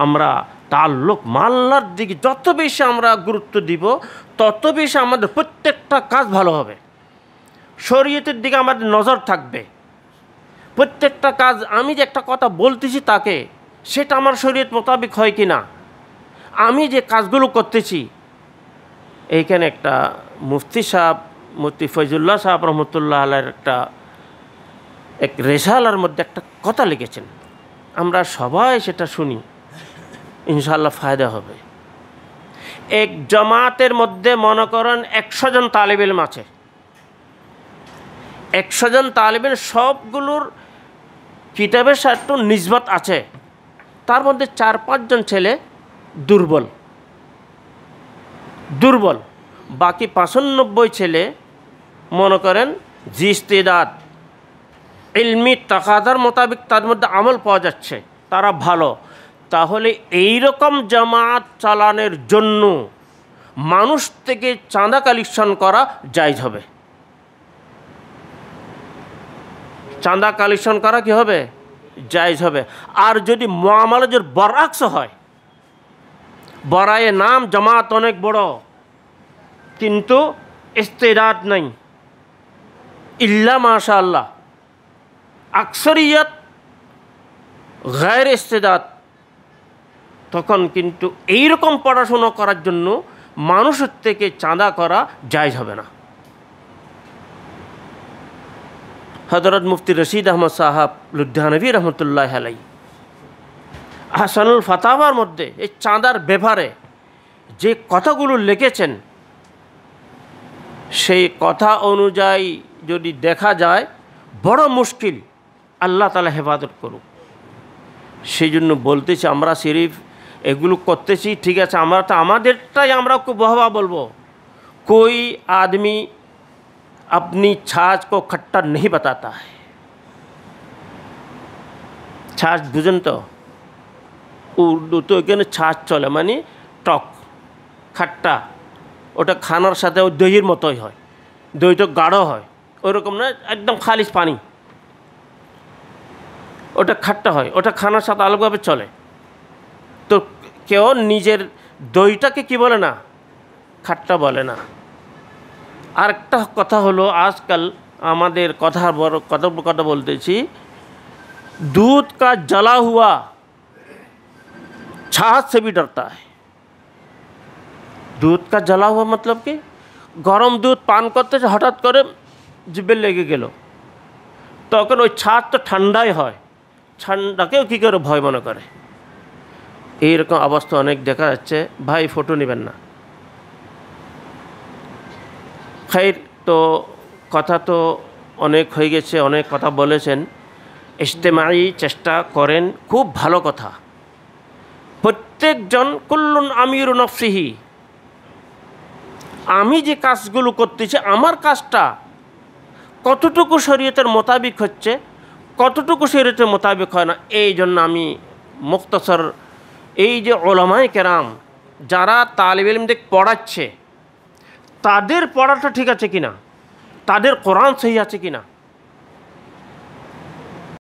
আমরা তাল্লুক মাল্লার দিকে যত বেশি আমরা গুরুত্ব দিব, তত বেশি আমাদের প্রত্যেকটা কাজ ভালো হবে। শরীয়তের দিকে আমাদের নজর থাকবে। প্রত্যেকটা কাজ, আমি যে একটা কথা বলতেছি তাকে, সেটা আমার শরীয়ত মোতাবেক হয় কি না, আমি যে কাজগুলো করতেছি। এইখানে একটা মুফতি সাহেব, মুফতি ফয়জুল্লাহ সাহেব রহমতুল্লাহ আলাইহির এক রেসালার মধ্যে একটা কথা লিখেছেন, আমরা সবাই সেটা শুনি, ইনশাআল্লাহ ফায়দা হবে। এক জামাতের মধ্যে মনে করেন 100 জন তালিব ইলম আছে। 100 জন তালিব ইলম সবগুলোর কিতাবের সাথে নিসবত আছে, তার মধ্যে 4-5 জন ছেলে দুর্বল, বাকি 95 ছেলে মনে করেন জিস্তিদাত, ইলমি তাকাদার মোতাবেক তার মধ্যে আমল পাওয়া যাচ্ছে, তারা ভালো। তাহলে এই রকম জামাত চালানোর জন্য মানুষ থেকে চাঁদা কালেকশন করা জায়েজ হবে। চাঁদা কালেকশন করা কি হবে? জায়েজ হবে। আর যদি মুআমালা যদি বরআক্স হয়, বড়ায়ে নাম জামাত অনেক বড় কিন্তু ইস্তেদাদ নাই, ইল্লা মাশাআল্লাহ আকসরিয়ত গায়র ইস্তেদাদ, তখন কিন্তু এইরকম পড়াশোনা করার জন্য মানুষের থেকে চাঁদা করা জায়েজ হবে না। হযরত মুফতি রশিদ আহমদ সাহাব লুধিয়ানভী রহমতুল্লাহ আলাইহি আহসানুল ফাতাওয়ার মধ্যে এই চাঁদার ব্যাপারে যে কথাগুলো লিখেছেন, সেই কথা অনুযায়ী যদি দেখা যায় বড় মুশকিল, আল্লাহ তাআলা হেফাজত করুক। সেই জন্য বলতেছি, আমরা সিরিফ এগুলো করতেছি ঠিক আছে, আমরা তো আমাদেরটাই আমরা খুব বাহবা বলবো। कोई आदमी अपनी छाछ को खट्टा नहीं बताता है। छाछ बुझेन तो उर्दू तो এখানে ছাঁচ চলে, মানে টক খাট্টা, ওটা খানার সাথে ওই দইয়ের মতোই হয়, দইটা গাঢ় হয়, ওইরকম না একদম খালিস পানি, ওটা খাট্টা হয়, ওটা খানার সাথে আলাদাভাবে চলে। তো কেউ নিজের দইটাকে কি বলে না, খাট্টা বলে না। আরেকটা কথা হলো, আজকাল আমাদের কথা বলতেছি, दूध का जला हुआ छाछ से भी डरता है। दूध का जला हुआ मतलब कि गरम दूध पान करते हठाৎ করে জিভে লেগে গেল, তখন ওই ছাঁচ তো ঠান্ডাই হয়, ঠান্ডাকেও কী করে ভয় মনে করে। এইরকম অবস্থা অনেক দেখা যাচ্ছে। ভাই ফটো নেবেন না। খাইর, তো কথা তো অনেক হয়ে গেছে, অনেক কথা বলেছেন। ইজতেমাই চেষ্টা করেন, খুব ভালো কথা। প্রত্যেকজন কুল্লুন আমিরু নফসিহি, আমি যে কাজগুলো করতেছি আমার কাজটা কতটুকু শরীয়তের মোতাবিক হচ্ছে, কতটুকু শরীয়তের মোতাবিক হয় না। এই জন্য আমি মুখতাসর, এই যে উলামায়ে কেরাম যারা তালিব ইলমদের পড়াচ্ছে, তাদের পড়াটা ঠিক আছে কিনা, তাদের কোরআন সহি আছে কিনা,